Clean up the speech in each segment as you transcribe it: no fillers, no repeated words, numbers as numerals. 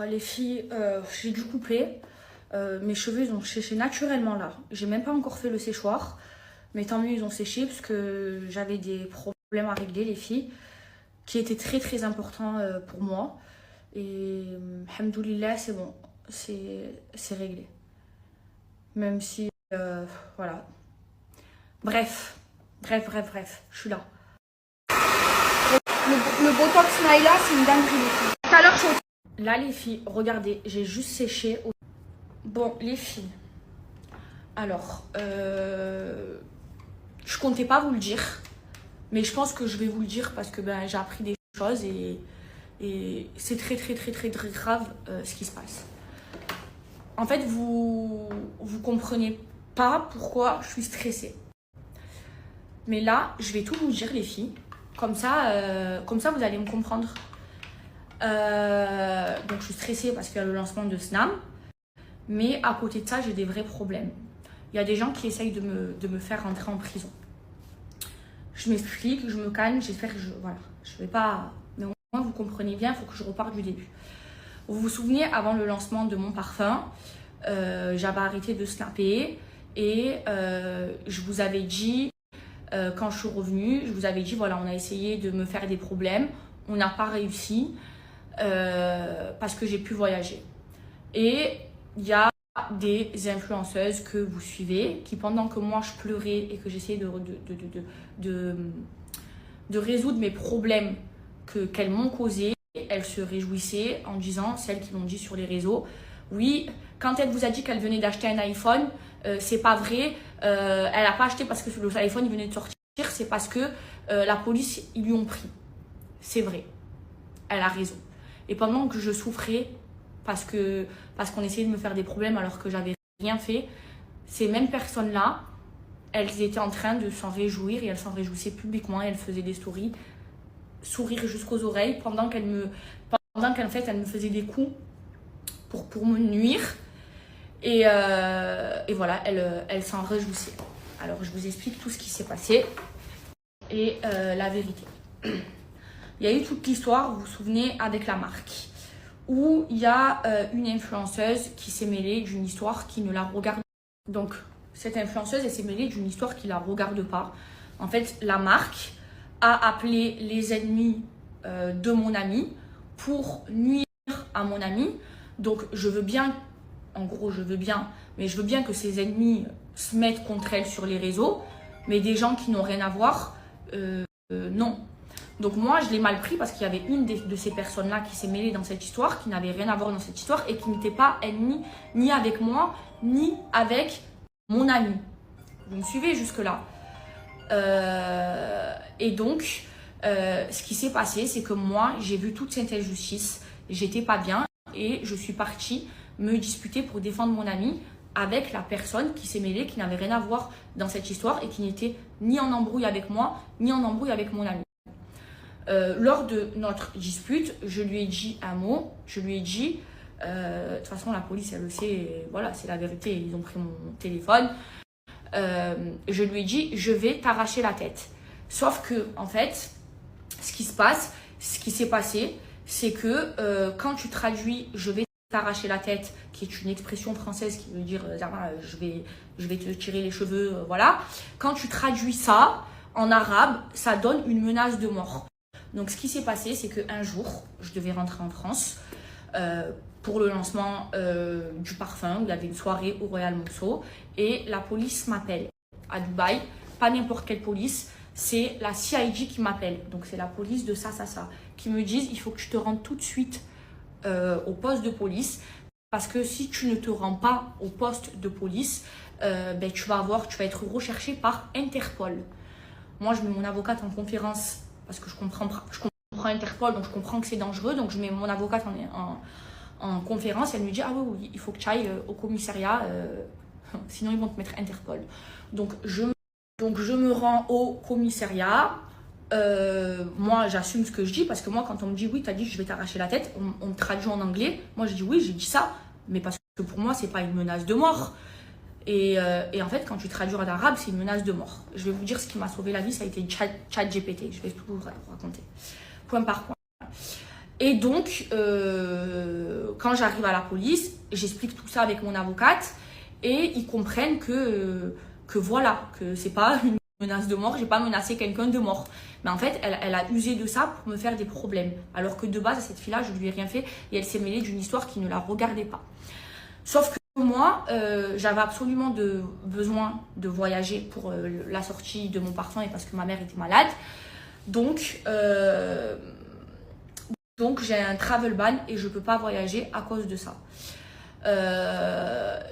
Les filles, j'ai dû couper. Mes cheveux, ils ont séché naturellement là. J'ai même pas encore fait le séchoir. Mais tant mieux, ils ont séché parce que j'avais des problèmes à régler, les filles, qui étaient très très importants pour moi. Et alhamdoulilah, c'est bon. C'est réglé. Même si, voilà. Bref, je suis là. Le Botox Naila, c'est une dinguerie, les filles. Tout à l'heure, Là, les filles, regardez, j'ai juste séché. Bon, les filles. Alors, je comptais pas vous le dire, mais je pense que je vais vous le dire parce que j'ai appris des choses et c'est très grave ce qui se passe. En fait, vous comprenez pas pourquoi je suis stressée. Mais là, je vais tout vous dire, les filles. Comme ça, vous allez me comprendre. Donc, je suis stressée parce qu'il y a le lancement de Snam. Mais à côté de ça, j'ai des vrais problèmes. Il y a des gens qui essayent de me faire rentrer en prison. Je m'explique, je me calme, j'espère que je vais pas... Mais au moins, vous comprenez bien, il faut que je reparte du début. Vous vous souvenez, avant le lancement de mon parfum, j'avais arrêté de snapper et je vous avais dit, quand je suis revenue, je vous avais dit, voilà, on a essayé de me faire des problèmes, on n'a pas réussi parce que j'ai pu voyager. Et il y a des influenceuses que vous suivez qui, pendant que moi je pleurais et que j'essayais de résoudre mes problèmes qu'elles m'ont causés, elles se réjouissaient en disant, celles qui l'ont dit sur les réseaux, oui, quand elle vous a dit qu'elle venait d'acheter un iPhone, c'est pas vrai, elle n'a pas acheté parce que l'iPhone il venait de sortir, c'est parce que la police ils lui ont pris. C'est vrai, elle a raison. Et pendant que je souffrais parce qu'on essayait de me faire des problèmes alors que j'avais rien fait, ces mêmes personnes-là, elles étaient en train de s'en réjouir et elles s'en réjouissaient publiquement et elles faisaient des stories, sourire jusqu'aux oreilles pendant qu'en fait elles me faisaient des coups pour me nuire et voilà, elles s'en réjouissaient. Alors je vous explique tout ce qui s'est passé et la vérité. Il y a eu toute l'histoire, vous vous souvenez, avec la marque, où il y a une influenceuse qui s'est mêlée d'une histoire qui ne la regarde pas. Donc, cette influenceuse, elle s'est mêlée d'une histoire qui ne la regarde pas. En fait, la marque a appelé les ennemis de mon ami pour nuire à mon ami. Donc, je veux bien, en gros, mais je veux bien que ces ennemis se mettent contre elle sur les réseaux, mais des gens qui n'ont rien à voir, non. Donc moi, je l'ai mal pris parce qu'il y avait une de ces personnes-là qui s'est mêlée dans cette histoire, qui n'avait rien à voir dans cette histoire et qui n'était pas ennemie ni avec moi, ni avec mon ami. Vous me suivez jusque-là. Et donc, ce qui s'est passé, c'est que moi, j'ai vu toute cette injustice, j'étais pas bien et je suis partie me disputer pour défendre mon ami avec la personne qui s'est mêlée, qui n'avait rien à voir dans cette histoire et qui n'était ni en embrouille avec moi, ni en embrouille avec mon ami. Lors de notre dispute, je lui ai dit un mot, je lui ai dit, de toute façon la police elle le sait, voilà, c'est la vérité, ils ont pris mon téléphone, je lui ai dit, je vais t'arracher la tête. Sauf que, en fait, ce qui s'est passé, c'est que quand tu traduis, je vais t'arracher la tête, qui est une expression française qui veut dire, je vais te tirer les cheveux, voilà. Quand tu traduis ça en arabe, ça donne une menace de mort. Donc, ce qui s'est passé, c'est qu'un jour, je devais rentrer en France pour le lancement du parfum. Il y avait une soirée au Royal Monceau et la police m'appelle à Dubaï. Pas n'importe quelle police, c'est la CID qui m'appelle. Donc, c'est la police de ça, qui me disent il faut que tu te rendes tout de suite au poste de police parce que si tu ne te rends pas au poste de police, tu vas être recherché par Interpol. Moi, je mets mon avocate en conférence parce que je comprends Interpol, donc je comprends que c'est dangereux. Donc je mets mon avocate en conférence et elle me dit « Ah oui, il faut que tu ailles au commissariat, sinon ils vont te mettre Interpol. » Donc je me rends au commissariat. Moi, j'assume ce que je dis parce que moi, quand on me dit « Oui, tu as dit que je vais t'arracher la tête », on me traduit en anglais. Moi, je dis « Oui, j'ai dit ça. » Mais parce que pour moi, c'est pas une menace de mort. Et en fait, quand tu traduis en arabe, c'est une menace de mort. Je vais vous dire ce qui m'a sauvé la vie, ça a été ChatGPT. Je vais tout vous raconter, point par point. Et donc, quand j'arrive à la police, j'explique tout ça avec mon avocate et ils comprennent que voilà, que c'est pas une menace de mort, j'ai pas menacé quelqu'un de mort. Mais en fait, elle a usé de ça pour me faire des problèmes. Alors que de base, à cette fille-là, je lui ai rien fait et elle s'est mêlée d'une histoire qui ne la regardait pas. Sauf que moi, j'avais absolument besoin de voyager pour la sortie de mon parfum et parce que ma mère était malade. Donc j'ai un travel ban et je peux pas voyager à cause de ça.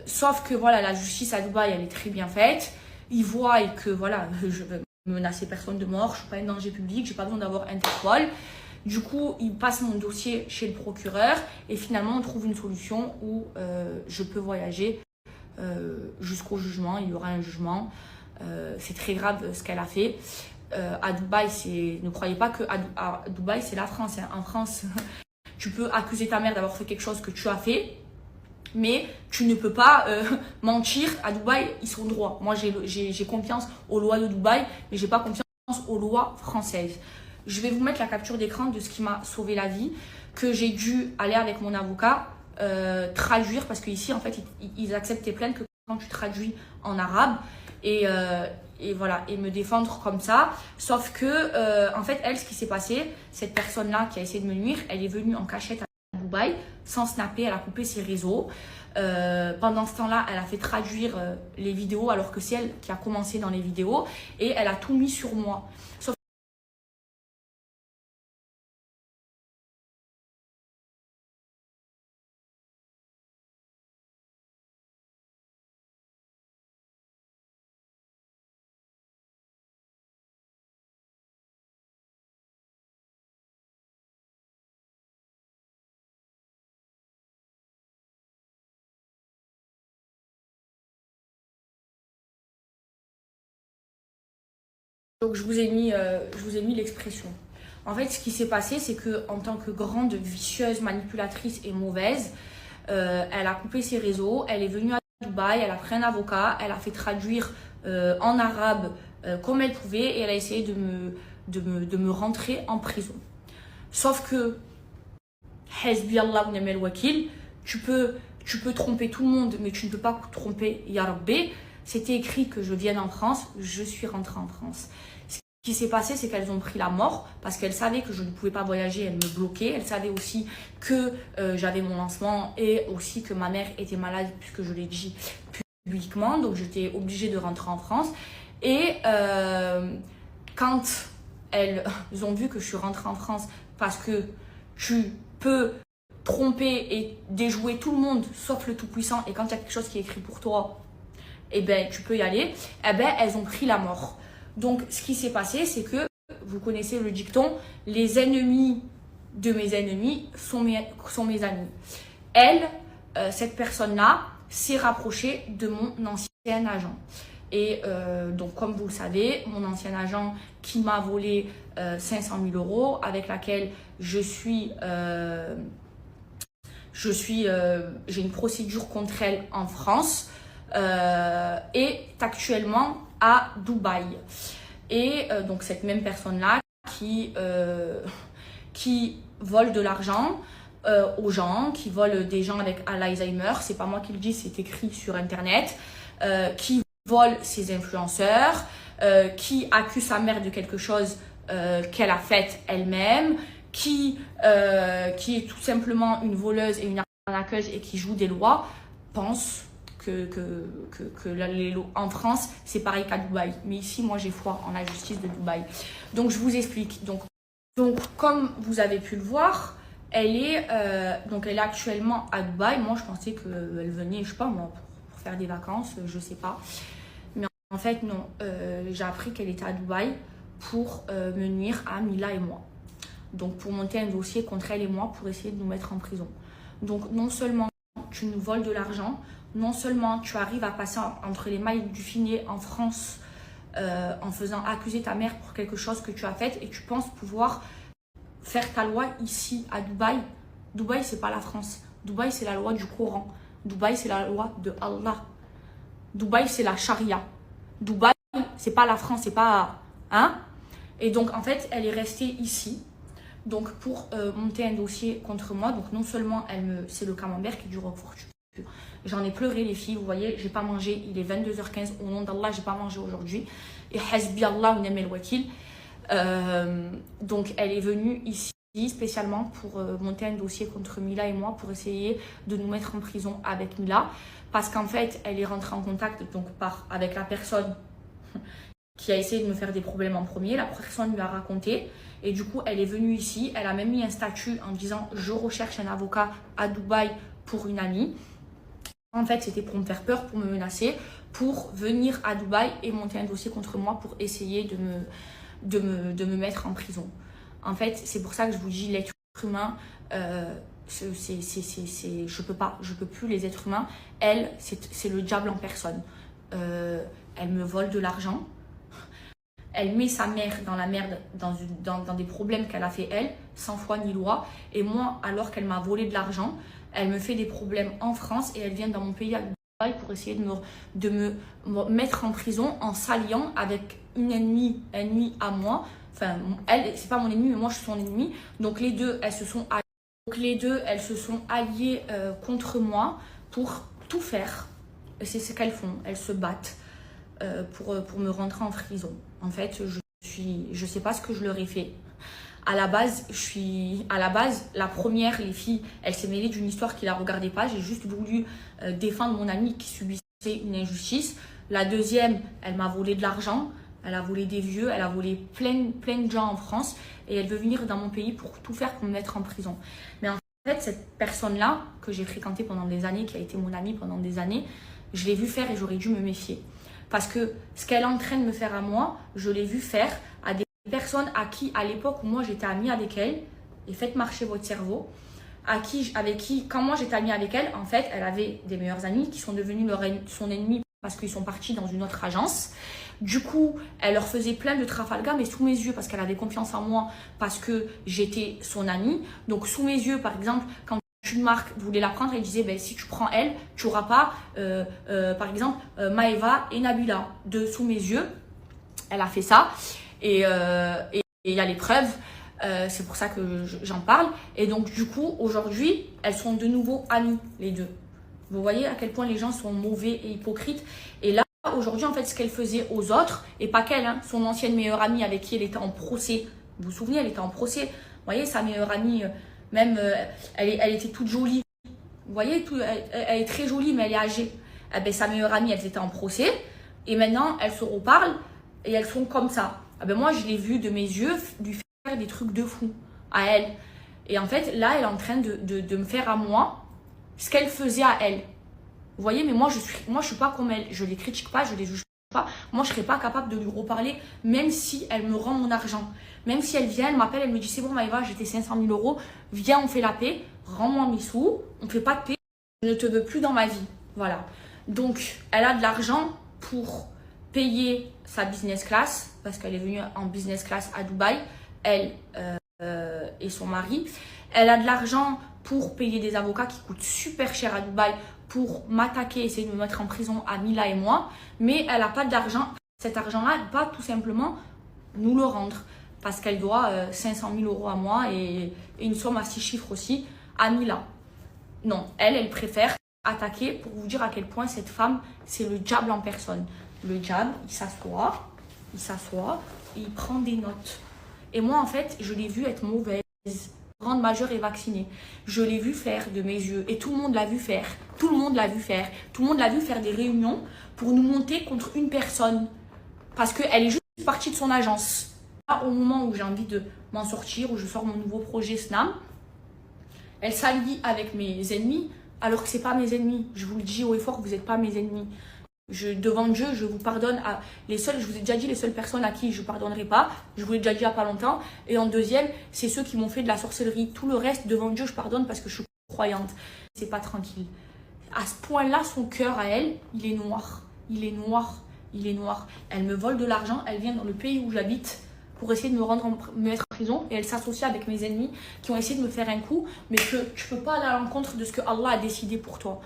Sauf que voilà, la justice à Dubaï, elle est très bien faite. Ils voient et que voilà, je veux menacer personne de mort, je suis pas un danger public, j'ai pas besoin d'avoir Interpol. Du coup, ils passent mon dossier chez le procureur et finalement on trouve une solution où je peux voyager jusqu'au jugement. Il y aura un jugement. C'est très grave ce qu'elle a fait. À Dubaï, ne croyez pas que à Dubaï c'est la France. Hein. En France, tu peux accuser ta mère d'avoir fait quelque chose que tu as fait, mais tu ne peux pas mentir. À Dubaï, ils sont droits. Moi, j'ai confiance aux lois de Dubaï, mais j'ai pas confiance aux lois françaises. Je vais vous mettre la capture d'écran de ce qui m'a sauvé la vie, que j'ai dû aller avec mon avocat traduire, parce qu'ici, en fait, ils acceptent tes plaintes que quand tu traduis en arabe. Et voilà, et me défendre comme ça. Sauf que, en fait, elle, ce qui s'est passé, cette personne-là qui a essayé de me nuire, elle est venue en cachette à Dubaï, sans snapper, elle a coupé ses réseaux. Pendant ce temps-là, elle a fait traduire les vidéos, alors que c'est elle qui a commencé dans les vidéos, et elle a tout mis sur moi. Sauf Donc je vous ai mis l'expression. En fait, ce qui s'est passé, c'est que en tant que grande vicieuse, manipulatrice et mauvaise, elle a coupé ses réseaux, elle est venue à Dubaï, elle a pris un avocat, elle a fait traduire en arabe comme elle pouvait et elle a essayé de me rentrer en prison. Sauf que, Hasbi Allah wa ni'mal wakil, tu peux tromper tout le monde, mais tu ne peux pas tromper Ya Rabbi. C'était écrit que je vienne en France, je suis rentrée en France. Ce qui s'est passé, c'est qu'elles ont pris la mort parce qu'elles savaient que je ne pouvais pas voyager, elles me bloquaient. Elles savaient aussi que j'avais mon lancement et aussi que ma mère était malade puisque je l'ai dit publiquement. Donc j'étais obligée de rentrer en France. Et quand elles ont vu que je suis rentrée en France parce que tu peux tromper et déjouer tout le monde sauf le Tout-Puissant et quand il y a quelque chose qui est écrit pour toi, eh ben, tu peux y aller, eh ben, elles ont pris la mort. Donc, ce qui s'est passé, c'est que, vous connaissez le dicton, les ennemis de mes ennemis sont mes amis. Elle, cette personne-là, s'est rapprochée de mon ancien agent. Et donc, comme vous le savez, mon ancien agent qui m'a volé 500 000 €, avec laquelle j'ai une procédure contre elle en France, est actuellement à Dubaï. Et donc cette même personne-là qui vole de l'argent aux gens, qui vole des gens avec Alzheimer, c'est pas moi qui le dis, c'est écrit sur internet, qui vole ses influenceurs, qui accuse sa mère de quelque chose qu'elle a fait elle-même, qui est tout simplement une voleuse et une arnaqueuse et qui joue des lois, pense en France, c'est pareil qu'à Dubaï. Mais ici, moi, j'ai foi en la justice de Dubaï. Donc, je vous explique. Donc comme vous avez pu le voir, elle est actuellement à Dubaï. Moi, je pensais qu'elle venait, je sais pas moi, pour faire des vacances, je sais pas. Mais en fait, non. J'ai appris qu'elle était à Dubaï pour me nuire à Mila et moi. Donc, pour monter un dossier contre elle et moi pour essayer de nous mettre en prison. Donc, non seulement tu nous voles de l'argent, non seulement tu arrives à passer entre les mailles du filet en France en faisant accuser ta mère pour quelque chose que tu as fait et tu penses pouvoir faire ta loi ici à Dubaï. Dubaï, c'est pas la France. Dubaï, c'est la loi du Coran. Dubaï, c'est la loi de Allah. Dubaï, c'est la charia. Dubaï, c'est pas la France, c'est pas... Hein? Et donc, en fait, elle est restée ici donc pour monter un dossier contre moi. Donc non seulement c'est le camembert qui dure fort. J'en ai pleuré les filles, vous voyez, j'ai pas mangé, il est 22h15, au nom d'Allah, j'ai pas mangé aujourd'hui. Et hasbi Allah wa ni'mal wakil. Donc elle est venue ici spécialement pour monter un dossier contre Mila et moi pour essayer de nous mettre en prison avec Mila, parce qu'en fait elle est rentrée en contact donc avec la personne qui a essayé de me faire des problèmes en premier. La personne lui a raconté et du coup elle est venue ici, elle a même mis un statut en disant je recherche un avocat à Dubaï pour une amie. En fait c'était pour me faire peur, pour me menacer, pour venir à Dubaï et monter un dossier contre moi pour essayer de me mettre en prison. En fait, c'est pour ça que je vous dis, l'être humain, je peux plus les êtres humains. Elle, c'est le diable en personne. Elle me vole de l'argent. Elle met sa mère dans la merde, dans des problèmes qu'elle a fait elle, sans foi ni loi. Et moi, alors qu'elle m'a volé de l'argent, elle me fait des problèmes en France et elle vient dans mon pays à Dubaï pour essayer de me mettre en prison en s'alliant avec une ennemie à moi. Enfin, elle, c'est pas mon ennemi, mais moi je suis son ennemi. Donc les deux, elles se sont alliées contre moi pour tout faire. C'est ce qu'elles font. Elles se battent pour me rentrer en prison. En fait, je sais pas ce que je leur ai fait. À la base, la première, les filles, elle s'est mêlée d'une histoire qui la regardait pas. J'ai juste voulu défendre mon amie qui subissait une injustice. La deuxième, elle m'a volé de l'argent. Elle a volé des vieux, elle a volé plein de gens en France et elle veut venir dans mon pays pour tout faire pour me mettre en prison. Mais en fait, cette personne-là, que j'ai fréquentée pendant des années, qui a été mon amie pendant des années, je l'ai vue faire et j'aurais dû me méfier. Parce que ce qu'elle est en train de me faire à moi, je l'ai vu faire à des personnes à qui, à l'époque où moi j'étais amie avec elle, et faites marcher votre cerveau, avec qui, quand moi j'étais amie avec elle, en fait, elle avait des meilleurs amis qui sont devenus son ennemi parce qu'ils sont partis dans une autre agence. Du coup, elle leur faisait plein de Trafalgar, mais sous mes yeux, parce qu'elle avait confiance en moi, parce que j'étais son amie. Donc, sous mes yeux, par exemple, quand une marque voulait la prendre, elle disait, ben, si tu prends elle, tu n'auras pas, par exemple, Maeva et Nabila. Sous mes yeux, elle a fait ça. Et il y a les preuves. C'est pour ça que j'en parle. Et donc, du coup, aujourd'hui, elles sont de nouveau amies, les deux. Vous voyez à quel point les gens sont mauvais et hypocrites. Et là, aujourd'hui, en fait, ce qu'elle faisait aux autres, et pas qu'elle, hein, son ancienne meilleure amie avec qui elle était en procès. Vous vous souvenez, elle était en procès. Vous voyez, sa meilleure amie, même, elle était toute jolie. Vous voyez, elle est très jolie, mais elle est âgée. Eh ben, sa meilleure amie, elles étaient en procès. Et maintenant, elles se reparlent et elles sont comme ça. Eh ben, moi, je l'ai vu de mes yeux lui faire des trucs de fou à elle. Et en fait, là, elle est en train de me faire à moi ce qu'elle faisait à elle. Vous voyez, mais moi, je suis pas comme elle. Je les critique pas, je les juge pas. Moi, je serais pas capable de lui reparler, même si elle me rend mon argent. Même si elle vient, elle m'appelle, elle me dit, c'est bon, Maëva, j'ai tes 500 000 €. Viens, on fait la paix. Rends-moi mes sous. On fait pas de paix. Je ne te veux plus dans ma vie. Voilà. Donc, elle a de l'argent pour payer sa business class, parce qu'elle est venue en business class à Dubaï. Elle et son mari. Elle a de l'argent pour payer des avocats qui coûtent super cher à Dubaï pour m'attaquer, essayer de me mettre en prison à Mila et moi. Mais elle n'a pas d'argent. Cet argent-là, elle va tout simplement nous le rendre. Parce qu'elle doit 500 000 € à moi et une somme à 6 chiffres aussi à Mila. Non, elle préfère attaquer pour vous dire à quel point cette femme, c'est le diable en personne. Le diable, il s'assoit, il prend des notes. Et moi, en fait, je l'ai vue être mauvaise. Grande majeure et vaccinée. Je l'ai vu faire de mes yeux et tout le monde l'a vu faire. Tout le monde l'a vu faire. Tout le monde l'a vu faire des réunions pour nous monter contre une personne. Parce qu'elle est juste partie de son agence. Là, au moment où j'ai envie de m'en sortir, où je sors mon nouveau projet SNAM, elle s'allie avec mes ennemis alors que ce n'est pas mes ennemis. Je vous le dis haut et fort, vous n'êtes pas mes ennemis. Devant Dieu, je vous pardonne. Je vous ai déjà dit les seules personnes à qui je ne pardonnerai pas. Je vous l'ai déjà dit il n'y a pas longtemps. Et en deuxième, c'est ceux qui m'ont fait de la sorcellerie. Tout le reste, devant Dieu, je pardonne parce que je suis croyante. C'est pas tranquille. À ce point-là, son cœur à elle, il est noir. Il est noir. Il est noir. Elle me vole de l'argent. Elle vient dans le pays où j'habite pour essayer de me mettre en prison. Et elle s'associe avec mes ennemis qui ont essayé de me faire un coup. Mais que tu ne peux pas aller à l'encontre de ce que Allah a décidé pour toi.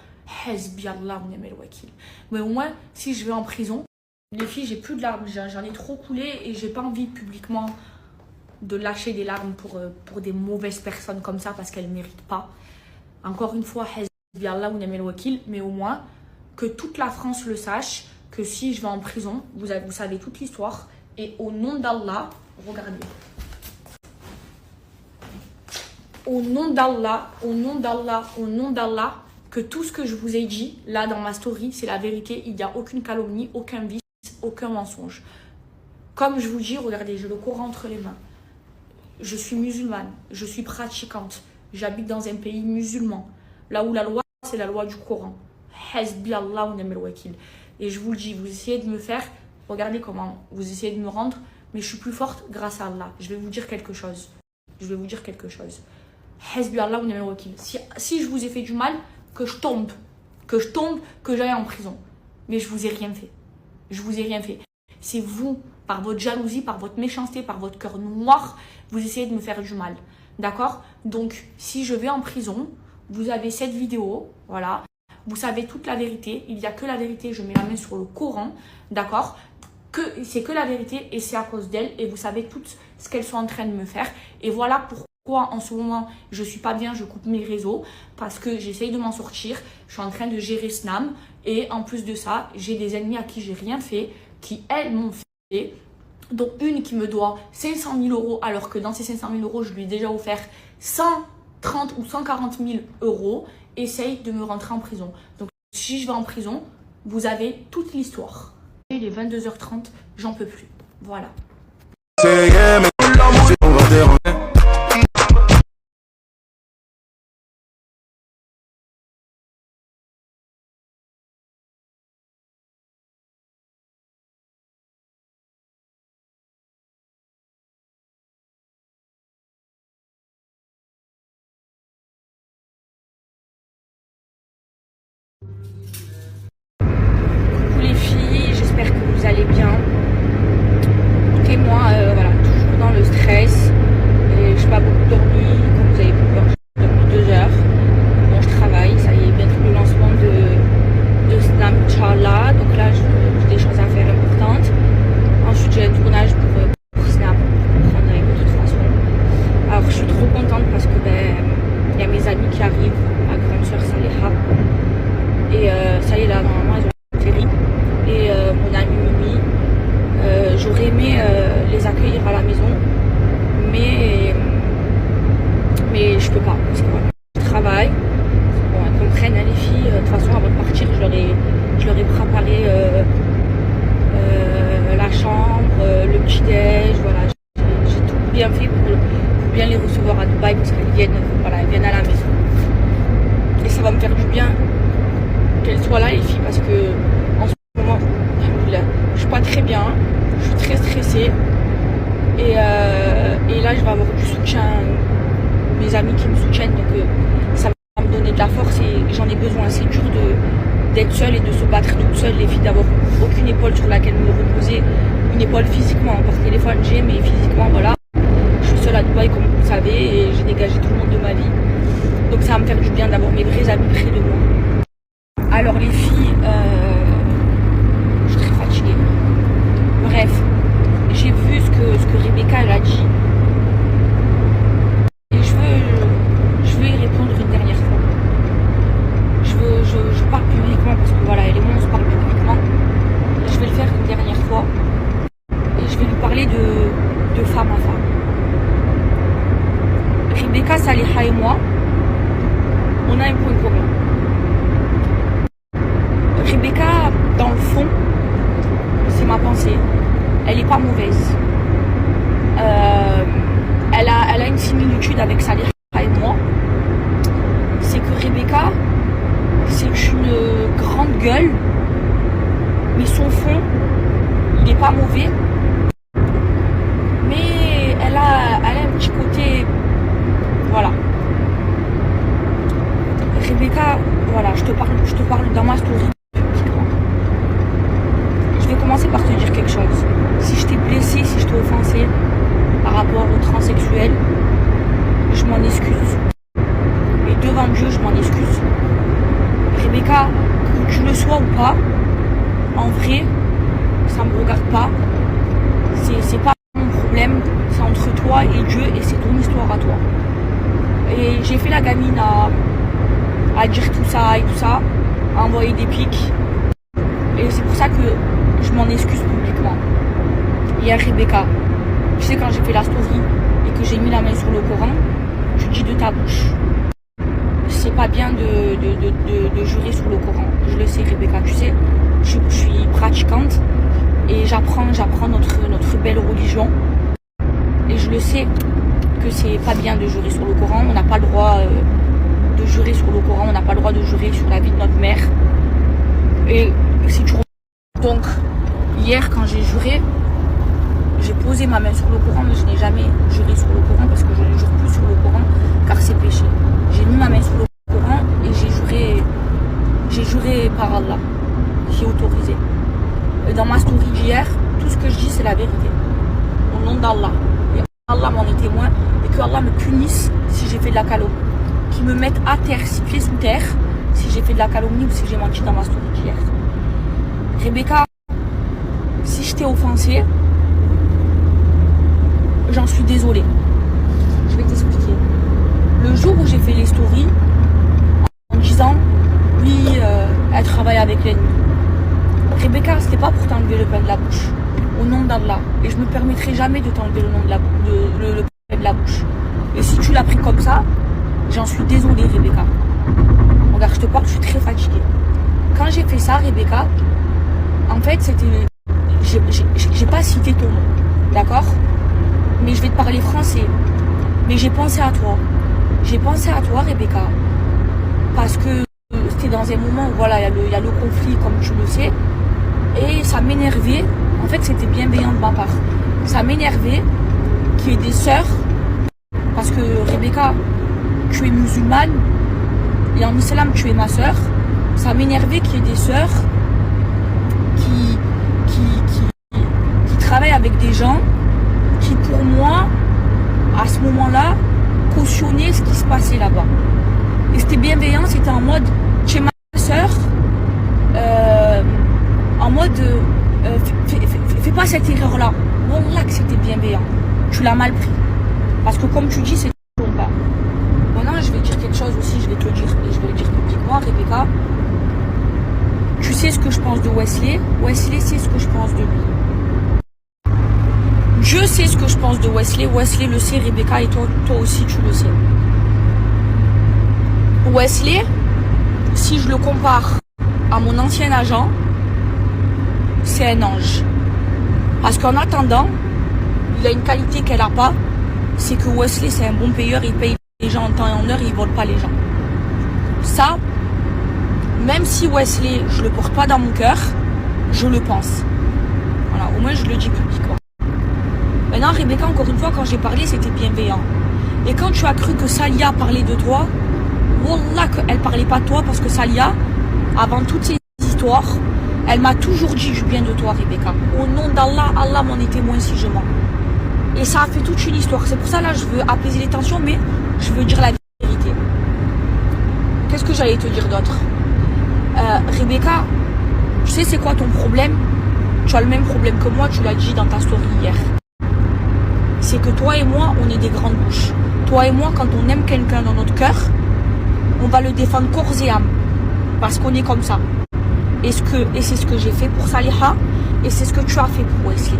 Mais au moins, si je vais en prison, les filles, j'ai plus de larmes, j'en ai trop coulé et j'ai pas envie publiquement de lâcher des larmes pour des mauvaises personnes comme ça parce qu'elles ne méritent pas. Encore une fois, Allah ou Namel Wakil, mais au moins que toute la France le sache, que si je vais en prison, vous savez toute l'histoire. Et au nom d'Allah, regardez. Au nom d'Allah, au nom d'Allah, au nom d'Allah, que tout ce que je vous ai dit, là dans ma story, c'est la vérité. Il n'y a aucune calomnie, aucun vice, aucun mensonge. Comme je vous dis, regardez, j'ai le Coran entre les mains. Je suis musulmane, je suis pratiquante. J'habite dans un pays musulman. Là où la loi, c'est la loi du Coran. Hasbi Allah wa ni'mal wakil. Et je vous le dis, vous essayez de me faire, regardez comment vous essayez de me rendre, mais je suis plus forte grâce à Allah. Je vais vous dire quelque chose. Je vais vous dire quelque chose. Hasbi Allah wa ni'mal wakil. Si je vous ai fait du mal, que je tombe, que j'aille en prison. Mais je vous ai rien fait. Je vous ai rien fait. C'est vous, par votre jalousie, par votre méchanceté, par votre cœur noir, vous essayez de me faire du mal. D'accord? Donc, si je vais en prison, vous avez cette vidéo, voilà. Vous savez toute la vérité. Il n'y a que la vérité. Je mets la main sur le Coran. D'accord? C'est que la vérité et c'est à cause d'elles. Et vous savez tout ce qu'elles sont en train de me faire. Et voilà pourquoi en ce moment, je ne suis pas bien. Je coupe mes réseaux parce que j'essaye de m'en sortir. Je suis en train de gérer Snam. Et en plus de ça, j'ai des ennemis à qui j'ai rien fait, qui elles m'ont fait. Donc une qui me doit 500 000 euros alors que dans ces 500 000 euros, je lui ai déjà offert 130 ou 140 000 euros. Essaye de me rentrer en prison. Donc si je vais en prison, vous avez toute l'histoire. Il est 22h30, j'en peux plus. Voilà. Coucou les filles, j'espère que vous allez bien. Et moi, voilà, toujours dans le stress. Et je n'ai pas beaucoup dormi. Comme vous avez pu voir, j'ai dormi 2 heures. Bon, je travaille, ça y est, bientôt le lancement de Snam, Inch'Allah. Donc là, j'ai des choses à faire importantes. Ensuite, j'ai un tournage pour Snap, pour prendre avec de toute façon. Alors, je suis trop contente parce que y a mes amis qui arrivent, ma grande soeur Saleha. Et ça y est, là, normalement, elles ont atterri. Et mon amie Mimi, j'aurais aimé les accueillir à la maison, mais je peux pas, parce que voilà, je travaille. Bon, elles comprennent, hein, les filles. De toute façon, avant de partir, je leur ai préparé la chambre, le petit-déj, voilà. J'ai tout bien fait pour bien les recevoir à Dubaï, parce qu'elles viennent, voilà, elles viennent à la maison. Et ça va me faire du bien qu'elles soient là, les filles, parce que en ce moment, je suis pas très bien, je suis très stressée. Et là, je vais avoir du soutien, mes amis qui me soutiennent, donc ça va me donner de la force et j'en ai besoin. C'est dur d'être seule et de se battre toute seule, les filles, d'avoir aucune épaule sur laquelle me reposer. Une épaule physiquement, par téléphone j'ai, mais physiquement, voilà. Je suis seule à Dubaï, comme vous le savez, et j'ai dégagé tout le monde de ma vie. Donc ça va me faire du bien d'avoir mes vrais amis près de moi. Alors les filles, je suis très fatiguée. Bref, j'ai vu ce que Rebecca elle a dit. Et je veux y répondre une dernière fois. Je parle publiquement parce que voilà, elle et moi on se parle publiquement. Et je vais le faire une dernière fois. Et je vais lui parler de femme à femme. Rebecca, Saleha et moi, on a un point commun. Rebecca, dans le fond, c'est ma pensée. Elle est pas mauvaise. Elle a une similitude avec Saleha et moi. C'est que Rebecca, c'est une grande gueule, mais son fond, il n'est pas mauvais. Mais elle a un petit côté, voilà. Rebecca, voilà, je te parle dans ma story. Je vais commencer par te dire quelque chose. Si je t'ai blessé, si je t'ai offensé par rapport aux transsexuels, je m'en excuse. Et devant Dieu, je m'en excuse. Rebecca, que tu le sois ou pas, en vrai, ça me regarde pas. C'est pas mon problème. problème, c'est entre toi et Dieu et c'est ton histoire à toi. Et j'ai fait la gamine à dire tout ça et tout ça, à envoyer des pics. Et c'est pour ça que je m'en excuse publiquement. Hier, Rebecca, tu sais, quand j'ai fait la story et que j'ai mis la main sur le Coran, tu dis de ta bouche. C'est pas bien de jurer sur le Coran. Je le sais, Rebecca, tu sais. Je suis pratiquante et j'apprends notre belle religion. Et je le sais que c'est pas bien de jurer sur le Coran. On n'a pas le droit de jurer sur le Coran. On n'a pas le droit de jurer sur la vie de notre mère. Et si tu... Donc, hier, quand j'ai juré, j'ai posé ma main sur le Coran, mais je n'ai jamais juré sur le Coran parce que je ne jure plus sur le Coran car c'est péché. J'ai mis ma main sur le Coran et j'ai juré par Allah, qui est autorisé. Et dans ma story d'hier, tout ce que je dis c'est la vérité. Au nom d'Allah. Et Allah m'en est témoin et que Allah me punisse si j'ai fait de la calomnie. Qu'il me mette à terre, pieds sous terre, si j'ai fait de la calomnie ou si j'ai menti dans ma story d'hier. Rebecca, si je t'ai offensée, j'en suis désolée. Je vais t'expliquer. Le jour où j'ai fait les stories en disant oui, elle travaille avec l'ennemi. Rebecca, c'était pas pour t'enlever le pain de la bouche. Au nom d'Allah. Et je me permettrai jamais de t'enlever le pain de la bouche. Et si tu l'as pris comme ça, j'en suis désolée, Rebecca. Regarde, je te parle, je suis très fatiguée. Quand j'ai fait ça, Rebecca, en fait, c'était... J'ai pas cité ton nom, d'accord? Mais je vais te parler français. Mais j'ai pensé à toi. J'ai pensé à toi, Rebecca. Parce que c'était dans un moment où, voilà, il y a le conflit, comme tu le sais. Et ça m'énervait. En fait, c'était bienveillant de ma part. Ça m'énervait qu'il y ait des sœurs. Parce que, Rebecca, tu es musulmane. Et en islam, tu es ma sœur. Ça m'énervait qu'il y ait des sœurs qui travaillent avec des gens qui, pour moi, à ce moment-là, cautionnaient ce qui se passait là-bas. Et c'était bienveillant, c'était en mode, chez ma soeur, en mode, fais pas cette erreur-là. Wallah que c'était bienveillant. Tu l'as mal pris. Parce que comme tu dis, c'est ton pas. Maintenant, je vais dire quelque chose aussi, je vais te le dire, et je vais le dire publiquement, Rebecca. Tu sais ce que je pense de Wesley. Wesley sait ce que je pense de lui. Je sais ce que je pense de Wesley. Wesley le sait, Rebecca, et toi aussi tu le sais. Wesley, si je le compare à mon ancien agent, c'est un ange. Parce qu'en attendant, il a une qualité qu'elle n'a pas, c'est que Wesley c'est un bon payeur, il paye les gens en temps et en heure, il ne vole pas les gens. Ça, même si Wesley, je le porte pas dans mon cœur, je le pense. Voilà, au moins je le dis publiquement. Maintenant, Rebecca, encore une fois, quand j'ai parlé, c'était bienveillant. Et quand tu as cru que Salia parlait de toi, wallah qu'elle parlait pas de toi, parce que Salia, avant toutes ces histoires, elle m'a toujours dit du bien de toi, Rebecca. Au nom d'Allah, Allah m'en est témoin si je mens. Et ça a fait toute une histoire. C'est pour ça, là, je veux apaiser les tensions, mais je veux dire la vérité. Qu'est-ce que j'allais te dire d'autre? Rebecca, tu sais c'est quoi ton problème? Tu as le même problème que moi, tu l'as dit dans ta story hier. C'est que toi et moi, on est des grandes bouches. Toi et moi, quand on aime quelqu'un dans notre cœur, on va le défendre corps et âme. Parce qu'on est comme ça. Et c'est ce que j'ai fait pour Saliha, et c'est ce que tu as fait pour Wesley.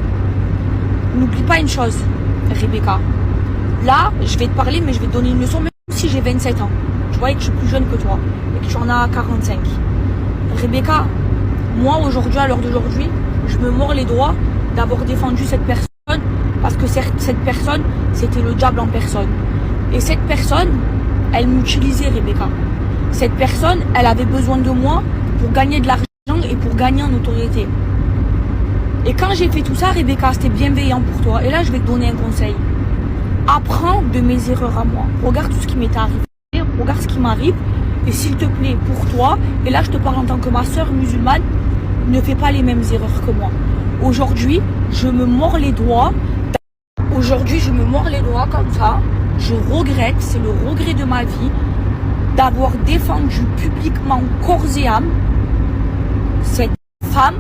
N'oublie pas une chose, Rebecca. Là, je vais te parler, mais je vais te donner une leçon, même si j'ai 27 ans. Tu vois, et que je suis plus jeune que toi, et que tu en as 45. Rebecca, moi, aujourd'hui, à l'heure d'aujourd'hui, je me mords les doigts d'avoir défendu cette personne, parce que cette personne, c'était le diable en personne. Et cette personne, elle m'utilisait, Rebecca. Cette personne, elle avait besoin de moi pour gagner de l'argent et pour gagner en notoriété. Et quand j'ai fait tout ça, Rebecca, c'était bienveillant pour toi. Et là, je vais te donner un conseil. Apprends de mes erreurs à moi. Regarde tout ce qui m'est arrivé. Regarde ce qui m'arrive. Et s'il te plaît, pour toi, et là, je te parle en tant que ma soeur musulmane, ne fais pas les mêmes erreurs que moi. Aujourd'hui, je me mords les doigts. Aujourd'hui, je me mords les doigts comme ça. Je regrette, c'est le regret de ma vie, d'avoir défendu publiquement corps et âme cette femme,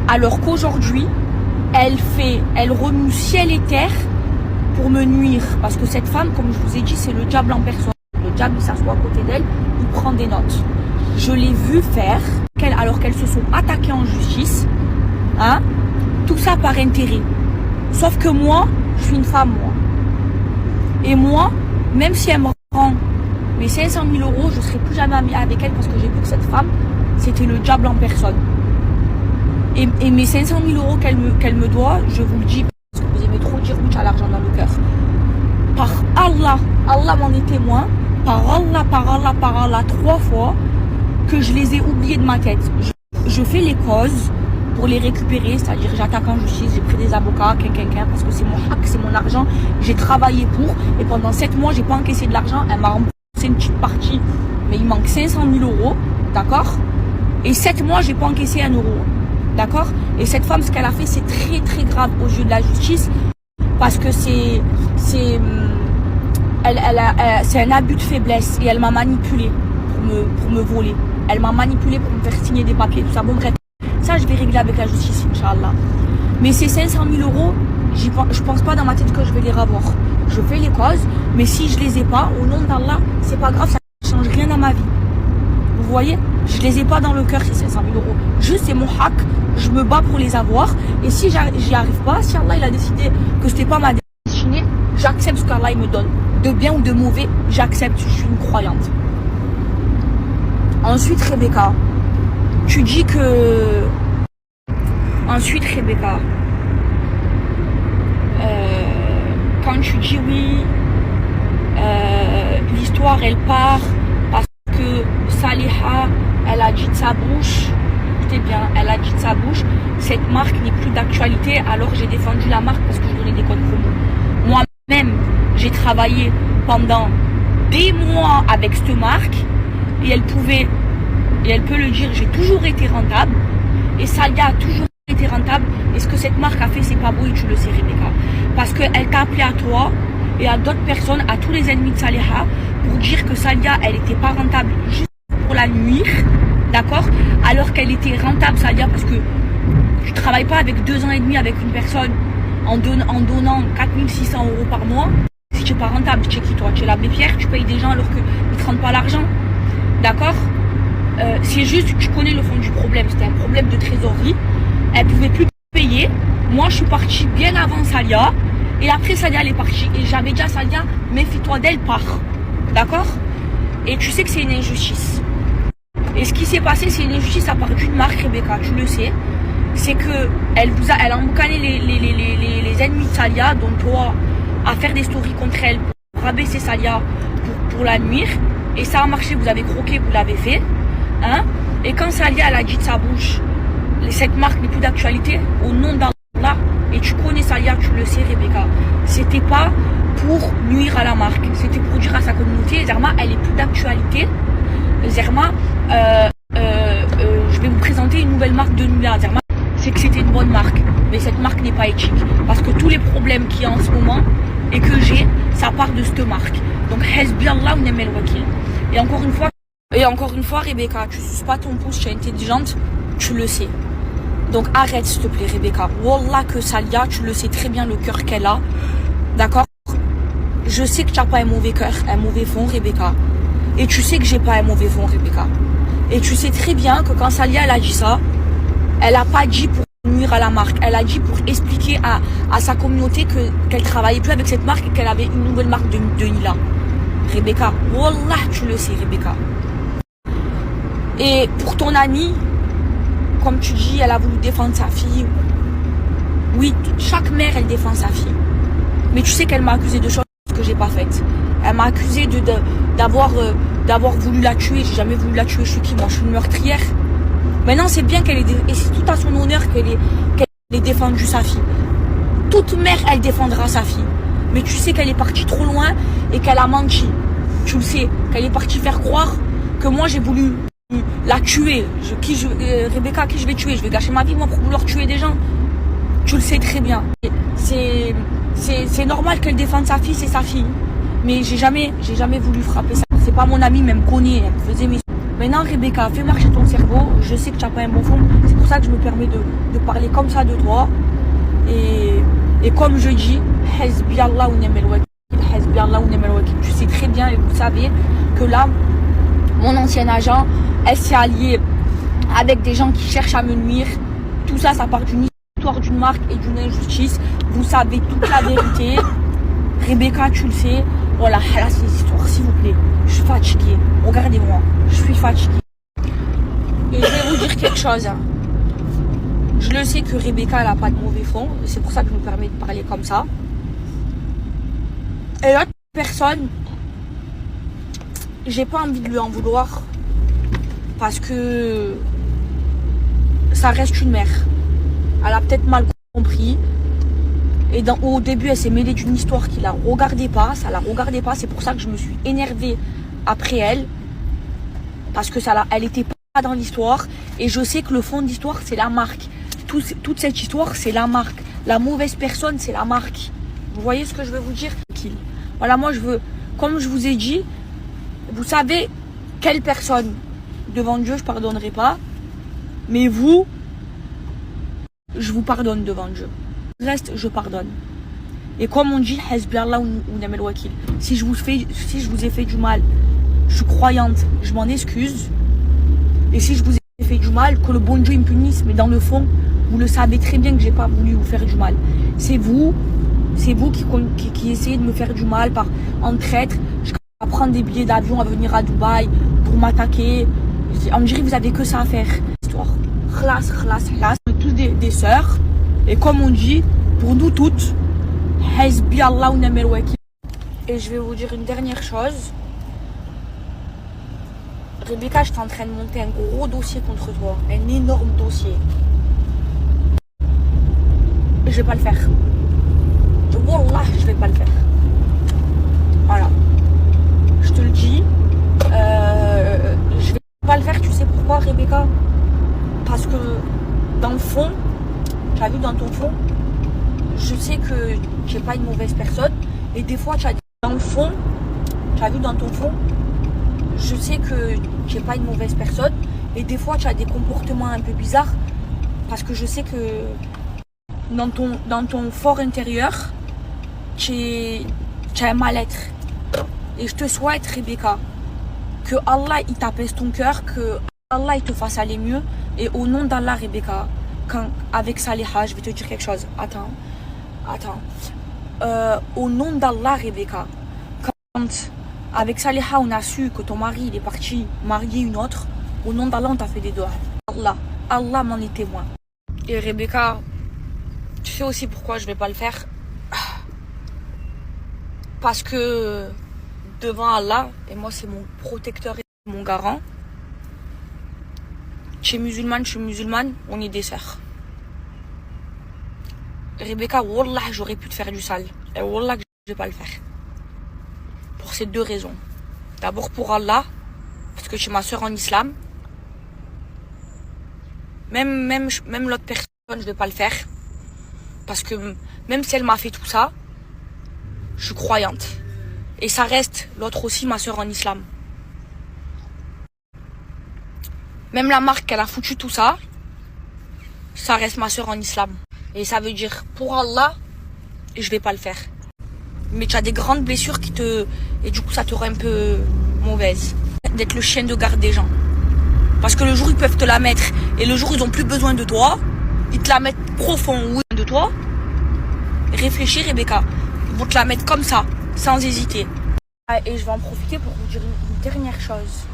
alors qu'aujourd'hui, elle remue ciel et terre pour me nuire. Parce que cette femme, comme je vous ai dit, c'est le diable en personne. Le diable, il s'assoit à côté d'elle, il prend des notes. Je l'ai vu faire, alors qu'elles se sont attaquées en justice, hein, tout ça par intérêt. Sauf que moi, je suis une femme, moi. Et moi, même si elle me rend mes 500 000 euros, je ne serai plus jamais amie avec elle parce que j'ai vu que cette femme, c'était le diable en personne. Et mes 500 000 euros qu'elle me doit, je vous le dis, parce que vous aimez trop dire oui, tu as l'argent dans le cœur. Par Allah, Allah m'en est témoin, par Allah, 3 fois, que je les ai oubliés de ma tête. Je fais les causes pour les récupérer, c'est-à-dire j'attaque en justice, j'ai pris des avocats, parce que c'est mon hack, c'est mon argent, j'ai travaillé pour, et pendant 7 mois, j'ai pas encaissé de l'argent, elle m'a remboursé une petite partie, mais il manque 500 000 euros, d'accord? Et 7 mois, j'ai pas encaissé 1 euro, d'accord? Et cette femme, ce qu'elle a fait, c'est très très grave aux yeux de la justice, parce que c'est un abus de faiblesse, et elle m'a manipulé pour me voler. Elle m'a manipulé pour me faire signer des papiers, tout ça. Bon bref, ça je vais régler avec la justice, Inch'Allah. Mais ces 500 000 euros, je pense pas dans ma tête que je vais les revoir. Je fais les causes, mais si je les ai pas, au nom d'Allah, c'est pas grave, ça ne change rien dans ma vie. Vous voyez, je les ai pas dans le cœur ces 500 000 euros. Juste c'est mon hack, je me bats pour les avoir. Et si j'y arrive pas, si Allah il a décidé que c'était pas ma destinée, j'accepte ce qu'Allah il me donne. De bien ou de mauvais, j'accepte, je suis une croyante. Ensuite, Rebecca, tu dis que... Ensuite, Rebecca, quand tu dis oui, l'histoire, elle part parce que Saliha, elle a dit de sa bouche, écoutez bien, elle a dit de sa bouche, cette marque n'est plus d'actualité, alors j'ai défendu la marque parce que je donnais des codes promo. Moi-même, j'ai travaillé pendant des mois avec cette marque, et elle peut le dire, j'ai toujours été rentable, et Salia a toujours été rentable, et ce que cette marque a fait, c'est pas beau, et tu le sais, Rebecca, parce qu'elle t'a appelé à toi, et à d'autres personnes, à tous les ennemis de Saliha, pour dire que Salia, elle était pas rentable, juste pour la nuire, d'accord, alors qu'elle était rentable, Salia, parce que tu travailles pas avec 2 ans et demi avec une personne, en donnant 4600 euros par mois. Si tu n'es pas rentable, tu es qui toi? Tu es l'abbé Pierre, tu payes des gens alors qu'ils ne te rendent pas l'argent. D'accord? C'est juste que tu connais le fond du problème. C'était un problème de trésorerie. Elle ne pouvait plus payer. Moi, je suis partie bien avant Salia. Et après, Salia, elle est partie. Et j'avais dit à Salia, méfie-toi d'elle, part. D'accord? Et tu sais que c'est une injustice. Et ce qui s'est passé, c'est une injustice à part d'une marque, Rebecca, tu le sais. C'est que elle a emboucané les ennemis de Salia, dont toi, à faire des stories contre elle pour rabaisser Salia, pour la nuire. Et ça a marché, vous avez croqué, vous l'avez fait. Hein? Et quand Salia, elle a dit de sa bouche, cette marque n'est plus d'actualité, au nom d'Allah, et tu connais Salia, tu le sais, Rebecca, c'était pas pour nuire à la marque, c'était pour dire à sa communauté, Zerma, elle est plus d'actualité. Zerma, je vais vous présenter une nouvelle marque de Nula. Zerma, c'est que c'était une bonne marque, mais cette marque n'est pas éthique, parce que tous les problèmes qu'il y a en ce moment et que j'ai, ça part de cette marque. Donc Hezbi Allah ou Nemel Wakil. Et encore une fois, Rebecca, tu suces pas ton pouce, tu es intelligente, tu le sais. Donc arrête s'il te plaît, Rebecca. Wallah que Salia, tu le sais très bien le cœur qu'elle a, d'accord? Je sais que tu n'as pas un mauvais cœur, un mauvais fond, Rebecca. Et tu sais que j'ai pas un mauvais fond, Rebecca. Et tu sais très bien que quand Salia elle a dit ça, elle a pas dit pour nuire à la marque. Elle a dit pour expliquer à sa communauté qu'elle travaillait plus avec cette marque et qu'elle avait une nouvelle marque de Nila. Rebecca, wallah, tu le sais, Rebecca. Et pour ton amie, comme tu dis, elle a voulu défendre sa fille. Oui, chaque mère, elle défend sa fille. Mais tu sais qu'elle m'a accusé de choses que j'ai pas faites. Elle m'a accusé d'avoir voulu la tuer. J'ai jamais voulu la tuer. Je suis qui? Moi, je suis une meurtrière. Maintenant, c'est bien qu'elle ait... Et c'est tout à son honneur qu'elle ait défendu sa fille. Toute mère, elle défendra sa fille. Mais tu sais qu'elle est partie trop loin et qu'elle a menti. Tu le sais. Qu'elle est partie faire croire que moi, j'ai voulu la tuer. Rebecca, qui je vais tuer? Je vais gâcher ma vie, moi, pour vouloir tuer des gens. Tu le sais très bien. C'est normal qu'elle défende sa fille, c'est sa fille. Mais j'ai jamais voulu frapper ça. C'est pas mon amie, même connaît. Elle me faisait mes... Maintenant, Rebecca, fais marcher ton cerveau. Je sais que tu n'as pas un bon fond. C'est pour ça que je me permets de parler comme ça de toi. Et comme je dis, Hasbi Allah wa ni'mal wakil, Hasbi Allah wa ni'mal wakil. Tu sais très bien et vous savez que là, mon ancien agent, elle s'est alliée avec des gens qui cherchent à me nuire. Tout ça, ça part d'une histoire d'une marque et d'une injustice. Vous savez toute la vérité. Rebecca, tu le sais. Voilà, là, c'est l'histoire, s'il vous plaît. Je suis fatiguée. Regardez-moi, je suis fatiguée. Et je vais vous dire quelque chose. Je le sais que Rebecca, elle n'a pas de mauvais fond. C'est pour ça que je me permets de parler comme ça. Et l'autre personne, j'ai pas envie de lui en vouloir. Parce que ça reste une mère. Elle a peut-être mal compris. Et au début, elle s'est mêlée d'une histoire qui la regardait pas. Ça la regardait pas. C'est pour ça que je me suis énervée après elle. Parce que elle était pas dans l'histoire. Et je sais que le fond de l'histoire, c'est la marque. Toute cette histoire, c'est la marque. La mauvaise personne, c'est la marque. Vous voyez ce que je veux vous dire? Voilà, moi, je veux, comme je vous ai dit, vous savez quelle personne devant Dieu, je pardonnerai pas. Mais vous, je vous pardonne devant Dieu. Le reste, je pardonne. Et comme on dit, Hasbi Allah wa ni'mal wakil. Si je vous ai fait du mal, je suis croyante, je m'en excuse. Et si je vous ai fait du mal, que le bon Dieu me punisse. Mais dans le fond, vous le savez très bien que j'ai pas voulu vous faire du mal. C'est vous qui essayez de me faire du mal en traître. Je vais prendre des billets d'avion à venir à Dubaï pour m'attaquer. On me dirait que vous avez que ça à faire. Histoire. Khlas. On est tous des sœurs. Et comme on dit, pour nous toutes, Hasbi Allah wa ni'mal wakil. Et je vais vous dire une dernière chose. Rebecca, je suis en train de monter un gros dossier contre toi. Un énorme dossier. Je vais pas le faire. Wallah, je vais pas le faire. Voilà. Je te le dis. Je vais pas le faire. Tu sais pourquoi, Rebecca? Parce que dans le fond, tu as vu dans ton fond, je sais que tu n'es pas une mauvaise personne. Et des fois, dans le fond, tu as vu dans ton fond, je sais que tu n'es pas une mauvaise personne. Et des fois, tu as des comportements un peu bizarres. Parce que je sais que dans ton fort intérieur, tu as un mal-être. Et je te souhaite, Rebecca, que Allah il t'apaise ton cœur, que Allah il te fasse aller mieux. Et au nom d'Allah, Rebecca, avec Saliha, je vais te dire quelque chose. Attends. Au nom d'Allah, Rebecca, quand avec Saliha on a su que ton mari il est parti marier une autre, au nom d'Allah on t'a fait des doigts. Allah m'en est témoin. Et Rebecca, tu sais aussi pourquoi je vais pas le faire? Parce que devant Allah, et moi c'est mon protecteur et mon garant, tu es musulmane, je suis musulmane, on est des sœurs. Rebecca, wallah, j'aurais pu te faire du sale. Et wallah, que je vais pas le faire. Pour ces deux raisons. D'abord pour Allah, parce que tu es ma sœur en islam. Même l'autre personne, je vais pas le faire. Parce que même si elle m'a fait tout ça, je suis croyante. Et ça reste l'autre aussi ma sœur en islam. Même la marque qu'elle a foutu tout ça, ça reste ma sœur en islam. Et ça veut dire, pour Allah, je vais pas le faire. Mais tu as des grandes blessures et du coup, ça te rend un peu mauvaise. D'être le chien de garde des gens. Parce que le jour, ils peuvent te la mettre. Et le jour, ils ont plus besoin de toi. Ils te la mettent profond ou de toi. Réfléchis, Rebecca. Ils vont te la mettre comme ça, sans hésiter. Et je vais en profiter pour vous dire une dernière chose.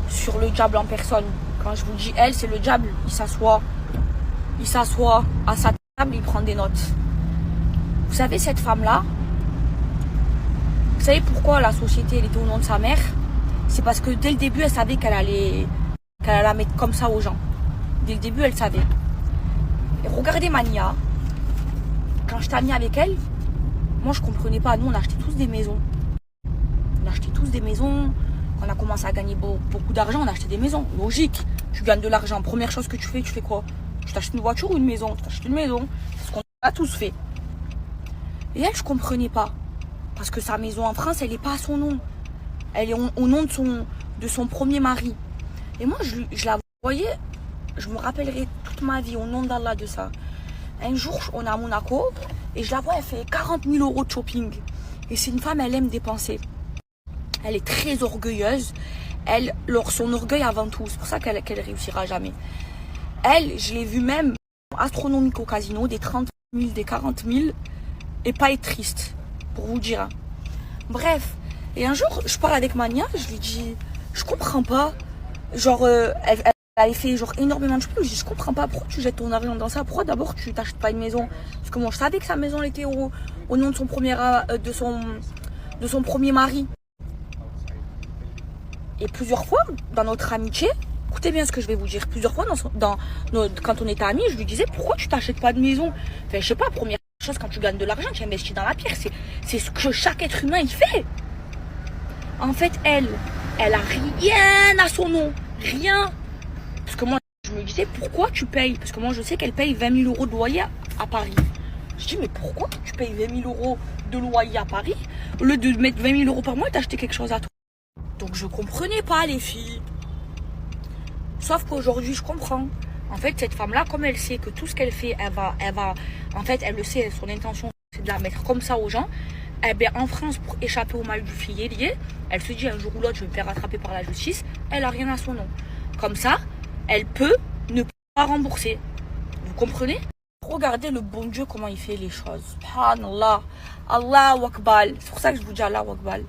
Sur le diable en personne. Quand je vous dis elle, c'est le diable. Il s'assoit à sa table, il prend des notes. Vous savez, cette femme-là, vous savez pourquoi la société elle était au nom de sa mère? C'est parce que dès le début, elle savait qu'elle allait la mettre comme ça aux gens. Dès le début, elle savait. Et regardez Mania. Quand j'étais amie avec elle, moi je comprenais pas. Nous, on achetait tous des maisons. On a commencé à gagner beaucoup d'argent, on a acheté des maisons. Logique. Tu gagnes de l'argent. Première chose que tu fais quoi? Tu t'achètes une voiture ou une maison? Tu t'achètes une maison. C'est ce qu'on a tous fait. Et elle, je comprenais pas. Parce que sa maison en France, elle n'est pas à son nom. Elle est au nom de son premier mari. Et moi, je la voyais, je me rappellerai toute ma vie au nom d'Allah de ça. Un jour, on est à Monaco et je la vois, elle fait 40 000 euros de shopping. Et c'est une femme, elle aime dépenser. Elle est très orgueilleuse. Elle, son orgueil avant tout, c'est pour ça qu'elle réussira jamais. Elle, je l'ai vue même astronomique au casino, des 30 000, des 40 000, et pas être triste, pour vous dire. Hein. Bref, et un jour, je parle avec Mania, je lui dis, je comprends pas, genre, elle avait fait genre énormément de shopping, je lui dis, je comprends pas, pourquoi tu jettes ton argent dans ça, pourquoi d'abord tu t'achètes pas une maison? Parce que moi, je savais que sa maison elle était au nom de son premier mari. Et plusieurs fois, dans notre amitié, écoutez bien ce que je vais vous dire, plusieurs fois, quand on était amis, je lui disais, pourquoi tu t'achètes pas de maison? Enfin, je sais pas, première chose, quand tu gagnes de l'argent, tu investis dans la pierre, c'est ce que chaque être humain, il fait. En fait, elle a rien à son nom, rien. Parce que moi, je me disais, pourquoi tu payes? Parce que moi, je sais qu'elle paye 20 000 euros de loyer à Paris. Je dis, mais pourquoi tu payes 20 000 euros de loyer à Paris, au lieu de mettre 20 000 euros par mois et d'acheter quelque chose à toi? Donc je comprenais pas les filles. Sauf qu'aujourd'hui je comprends. En fait cette femme là, comme elle sait que tout ce qu'elle fait, elle va, en fait elle le sait, son intention c'est de la mettre comme ça aux gens. Eh bien en France, pour échapper au mal du filet lié, elle se dit un jour ou l'autre je vais me faire rattraper par la justice. Elle a rien à son nom. Comme ça, elle peut ne pas rembourser. Vous comprenez? Regardez le bon Dieu comment il fait les choses. Subhanallah, Allahu Akbar. C'est pour ça que je vous dis Allahu Akbar.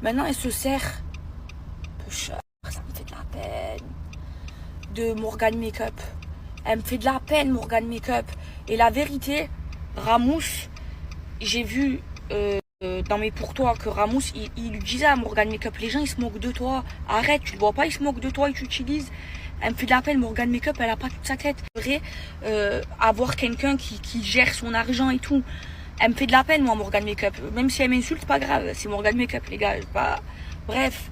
Maintenant, elle se sert un peu cher, ça me fait de la peine, de Morgan Makeup. Elle me fait de la peine, Morgan Makeup. Et la vérité, Ramous, j'ai vu dans mes pour toi que Ramous, il lui disait à Morgan Makeup, les gens, ils se moquent de toi. Arrête, tu le vois pas, ils se moquent de toi, ils t'utilisent. Elle me fait de la peine, Morgan Makeup, elle a pas toute sa tête. C'est vrai, avoir quelqu'un qui gère son argent et tout. Elle me fait de la peine, moi, Morgan Makeup. Même si elle m'insulte, pas grave. C'est Morgan Makeup, les gars. Pas... Bref.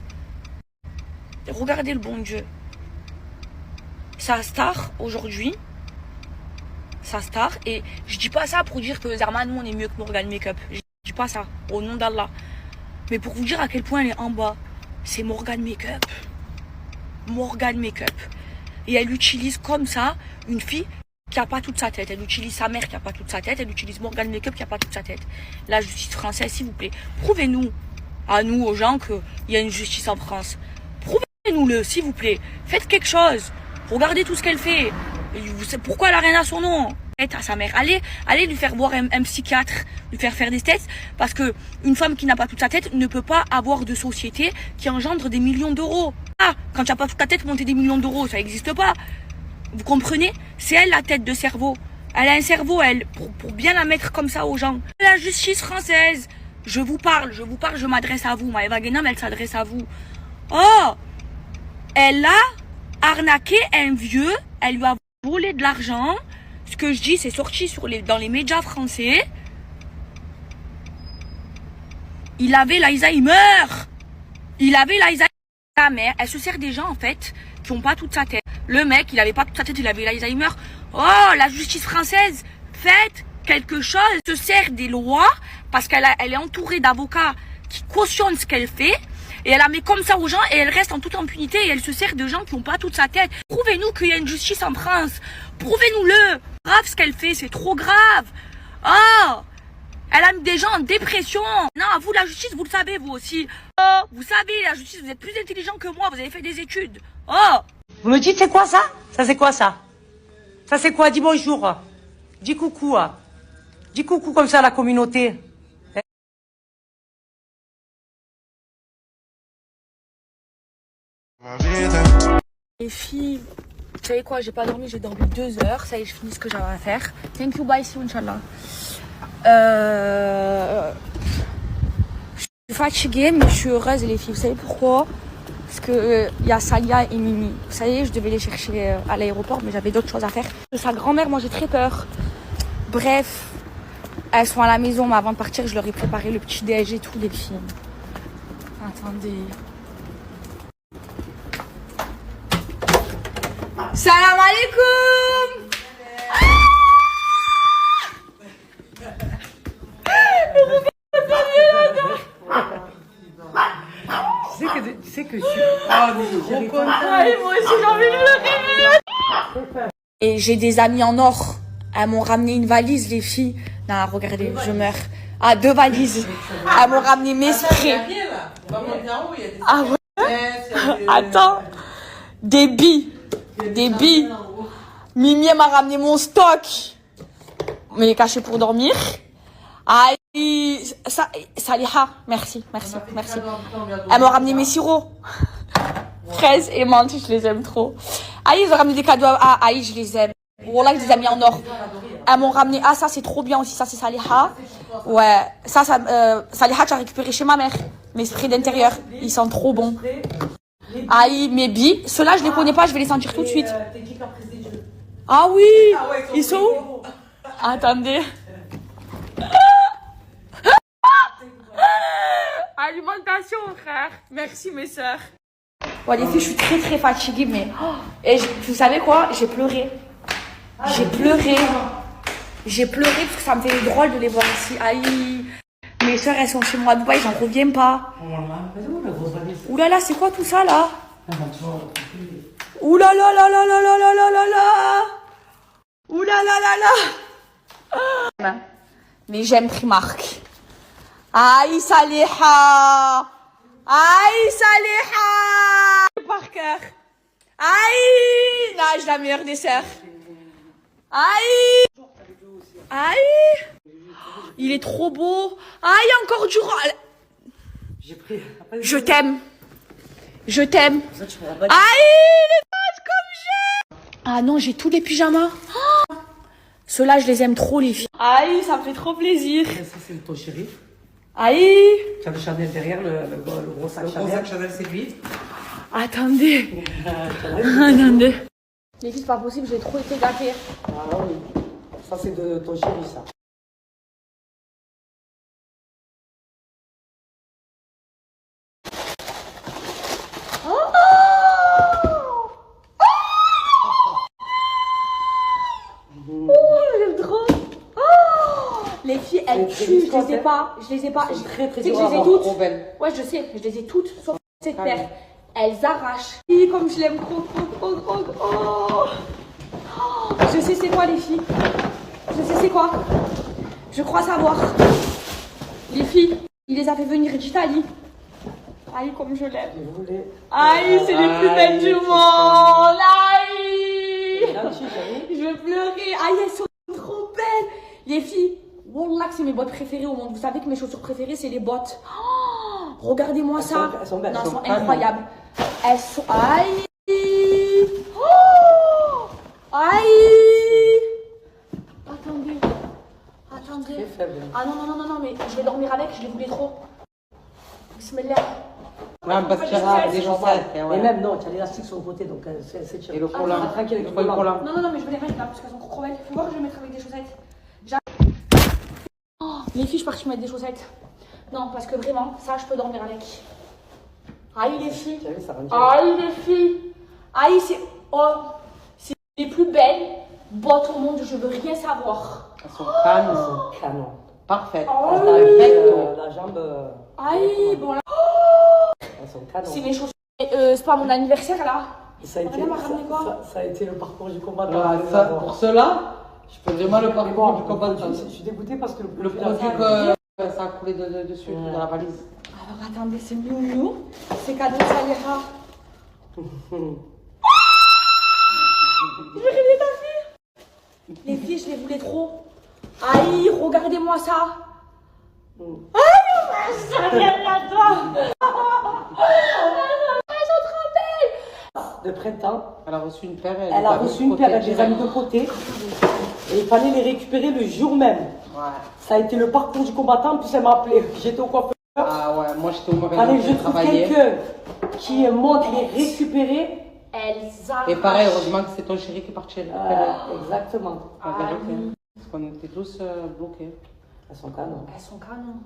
Regardez le bon Dieu. Sa star, aujourd'hui. Sa star. Et je dis pas ça pour dire que Zarma, nous, on est mieux que Morgan Makeup. Je dis pas ça. Au nom d'Allah. Mais pour vous dire à quel point elle est en bas. C'est Morgan Makeup. Morgan Makeup. Et elle utilise comme ça une fille qui n'a pas toute sa tête. Elle utilise sa mère qui n'a pas toute sa tête. Elle utilise Morgan Makeup qui n'a pas toute sa tête. La justice française, s'il vous plaît. Prouvez-nous, à nous, aux gens, qu'il y a une justice en France. Prouvez-nous-le, s'il vous plaît. Faites quelque chose. Regardez tout ce qu'elle fait. Pourquoi elle n'a rien à son nom? À sa mère. Allez lui faire voir un psychiatre, lui faire des tests. Parce que une femme qui n'a pas toute sa tête ne peut pas avoir de société qui engendre des millions d'euros. Ah, quand tu n'as pas toute ta tête, monter des millions d'euros, ça n'existe pas. Vous comprenez? C'est elle la tête de cerveau. Elle a un cerveau, elle, pour bien la mettre comme ça aux gens. La justice française, je vous parle, je m'adresse à vous. Maëva Guénam, elle s'adresse à vous. Oh, elle a arnaqué un vieux, elle lui a volé de l'argent. Ce que je dis, c'est sorti dans les médias français. Il avait l'Alzheimer. Sa mère, elle se sert des gens, en fait, qui n'ont pas toute sa tête. Le mec, il avait pas toute sa tête, il avait l'Alzheimer. Oh, la justice française, faites quelque chose. Elle se sert des lois parce qu'elle est entourée d'avocats qui cautionnent ce qu'elle fait. Et elle la met comme ça aux gens et elle reste en toute impunité et elle se sert de gens qui n'ont pas toute sa tête. Prouvez-nous qu'il y a une justice en France. Prouvez-nous-le. Grave ce qu'elle fait, c'est trop grave. Oh, elle a mis des gens en dépression. Non, vous, la justice, vous le savez, vous aussi. Oh, vous savez, la justice, vous êtes plus intelligent que moi, vous avez fait des études. Oh. Vous me dites, c'est quoi ça? Ça, c'est quoi ça? Ça, c'est quoi? Dis bonjour. Dis coucou. Dis coucou comme ça à la communauté. Les filles, vous savez quoi, j'ai pas dormi, j'ai dormi 2 heures. Ça y est, je finis ce que j'avais à faire. Thank you, bye, see you, Inch'Allah. Je suis fatiguée, mais je suis heureuse, les filles. Vous savez pourquoi? Parce que y a Salia et Mimi. Vous savez, je devais les chercher à l'aéroport, mais j'avais d'autres choses à faire. De sa grand-mère, moi j'ai très peur. Bref, elles sont à la maison, mais avant de partir, je leur ai préparé le petit déj et tout, les filles. Attendez. Salam alaikum. Tu sais que je suis... Ah, mais je suis trop contente. Moi aussi, j'ai envie de le réveiller. Et j'ai des amis en or Elles m'ont ramené une valise, les filles. Non, regardez, je meurs. Ah, 2 valises. Elles m'ont ramené mes sprays. Ah ouais. Attends. Des billes. Des billes. Mimi, elle m'a ramené mon stock. Mais il est caché pour dormir. Aïe. Saliha. Merci. Elle m'a ramené mes sirops. Fraises et menthe, je les aime trop. Aïe, ils ont ramené des cadeaux à Aïe, je les aime. Voilà, je les ai mis en or. Elles m'ont ramené. Ah, ça, c'est trop bien aussi. Ça, c'est Saliha. Ouais. Saliha, tu as récupéré chez ma mère. Mes sprays d'intérieur. Ils sont trop bons. Aïe, mes billes. Ceux-là, je les connais pas. Je vais les sentir tout de suite. Ah oui. Ils sont où? Attendez. Alimentation, frère. Merci, mes sœurs. Bon, les filles, je suis très, très fatiguée, mais... Et vous savez quoi? J'ai pleuré. J'ai pleuré parce que ça me fait drôle de les voir ici. Aïe. Mes sœurs, elles sont chez moi à Dubaï, j'en reviens pas. Ouh là là, c'est quoi tout ça, là? Ouh là là là là là là là là là là. Ouh là là là là. Mais j'aime Primark. Aïe, Saliha. Aïe, Saliha. Par cœur. Aïe. Nage, la meilleure des sœurs. Aïe. Aïe. Il est trop beau. Aïe, encore du rôle. Je t'aime. Je t'aime. Aïe, les pattes comme j'ai. Ah non, j'ai tous les pyjamas. Oh. Ceux-là, je les aime trop, les filles. Aïe, ça me fait trop plaisir. Ça, c'est ton chéri. Aïe. Tu as le Chanel derrière, le gros sac Chanel. Le gros sac Chanel, c'est lui. Attendez. Attendez. Les filles, c'est pas possible, j'ai trop été gâtée. Ah oui. Ça, c'est de ton chéri, ça. Les filles, elles tuent, je les ai pas. Je les ai pas. Très, très tu sais que je les ai toutes. Ouais, je sais, je les ai toutes, sauf cette paire. Elles arrachent. Et comme je l'aime trop. Je sais c'est quoi, les filles. Je sais c'est quoi. Je crois savoir. Les filles, il les a fait venir d'Italie. Aïe, comme je l'aime. Aïe, c'est les plus belles du monde. Aïe. Je vais pleurer. Aïe, elles sont trop belles. Les filles. Wallah, c'est mes bottes préférées au monde. Vous savez que mes chaussures préférées, c'est les bottes. Oh, regardez-moi ça. Elles sont belles. Non, elles sont incroyables. Elles sont... Aïe. Oh. Aïe. Attendez. Ah non, mais je vais dormir avec, je les voulais trop. Bismillah. Non, parce qu'il y a des chaussettes. Et même, non, tu as l'élastique sur le côté, donc c'est tiré. Et le collant. Tranquille avec le Non, collant. mais je vais les mettre là, parce qu'elles sont trop belles. Faut voir que je vais mettre avec des chaussettes. Oh, les filles, je suis partie mettre des chaussettes. Non, parce que vraiment, ça, je peux dormir avec. Aïe, les filles. Aïe, les filles. Aïe, c'est... Oh, c'est les plus belles bottes au monde, je veux rien savoir. Elles sont canon. Parfaites. La jambe... Aïe, bon là... Elles sont canons. C'est mes chaussures. C'est pas mon anniversaire, là. Ça a été le parcours du combattant. Voilà, pour cela, je peux vraiment le parcours du combattant. Je suis dégoûté parce que le produit que ça a coulé dessus, dans la valise. Alors attendez, c'est Miu. C'est cadeau de Saliha. J'ai rêvé ta fille. Les filles, je les voulais trop. Aïe, regardez-moi ça. Aïe, ça vient pas toi. Elles sont trop belles. De printemps. Elle a reçu une paire. Elle a reçu une paire avec des amis de côté. Et il fallait les récupérer le jour même. Ouais. Ça a été le parcours du combattant. En plus, elle m'a appelé. J'étais au coiffeur. Ah ouais, moi j'étais au mauvais Fallait que je trouve quelqu'un qui monte les récupérer. Elles arrachent. Et pareil, heureusement que c'est ton chéri qui est parti. Exactement. Parce qu'on était tous bloqués. Elles sont canons. Elles sont canons.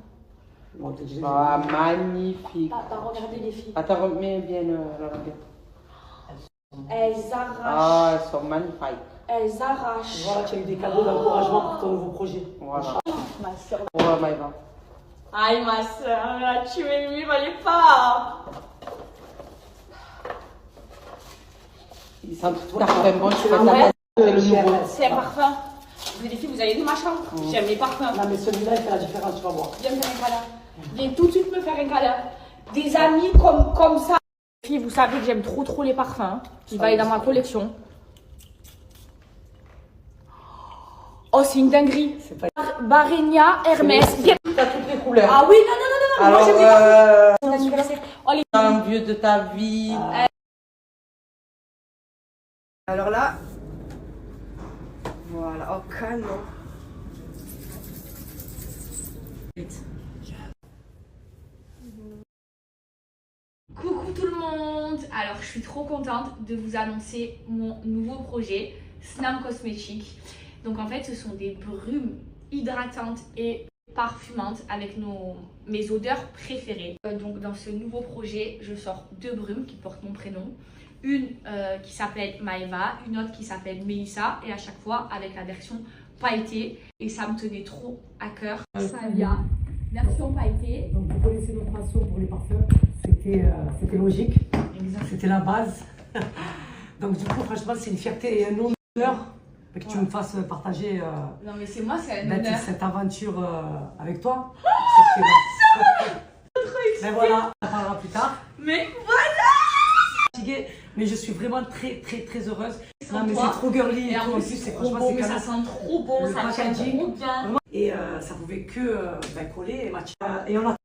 Ah, magnifique. T'as regardé les filles. Attends, remets bien la languette. Elles arrachent. Ah, elles sont magnifiques. Elles arrachent. Voilà, tu as eu des cadeaux d'encouragement pour ton nouveau projet. Voilà. Ma soeur. Ouais, Maïva. Aïe, ma soeur, tu m'es mis, fallait pas. Ils sentent tout à fait bon. Ah ouais? C'est le nouveau. C'est un parfum dis les filles, vous allez de ma chambre. J'aime les parfums. Non, mais celui-là, il fait la différence, tu vas voir. Viens me faire un câlin. Viens tout de suite me faire un câlin. Des amis comme ça. Les filles, vous savez que j'aime trop les parfums. Il va aller dans ma collection. Oh, c'est une dinguerie. Barenia, Hermès. T'as toutes les couleurs. Ah oui, non. Alors, Moi, j'aime les parfums. Anniversaire. Oh, les un vieux de ta vie. Alors là, voilà, oh calme. Coucou tout le monde. Alors, je suis trop contente de vous annoncer mon nouveau projet, Snam Cosmétiques. Donc en fait, ce sont des brumes hydratantes et parfumantes avec mes odeurs préférées. Donc dans ce nouveau projet, je sors 2 brumes qui portent mon prénom. Une qui s'appelle Maëva, une autre qui s'appelle Mélissa, et à chaque fois avec la version pailletée. Et ça me tenait trop à cœur. Salia, version pailletée. Donc vous connaissez notre passion pour les parfums, c'était logique, c'était la base. Donc du coup franchement c'est une fierté et un honneur que tu me fasses partager Non mais c'est moi, c'est un honneur. cette aventure avec toi. Mais voilà, on en parlera plus tard. Mais Mais je suis vraiment très heureuse. Non, mais c'est trop girly et en tout. plus C'est c'est trop beau, mais ça sent trop bon, Le ça tient packaging. trop bien. Et ça pouvait que coller et matcher. Et on a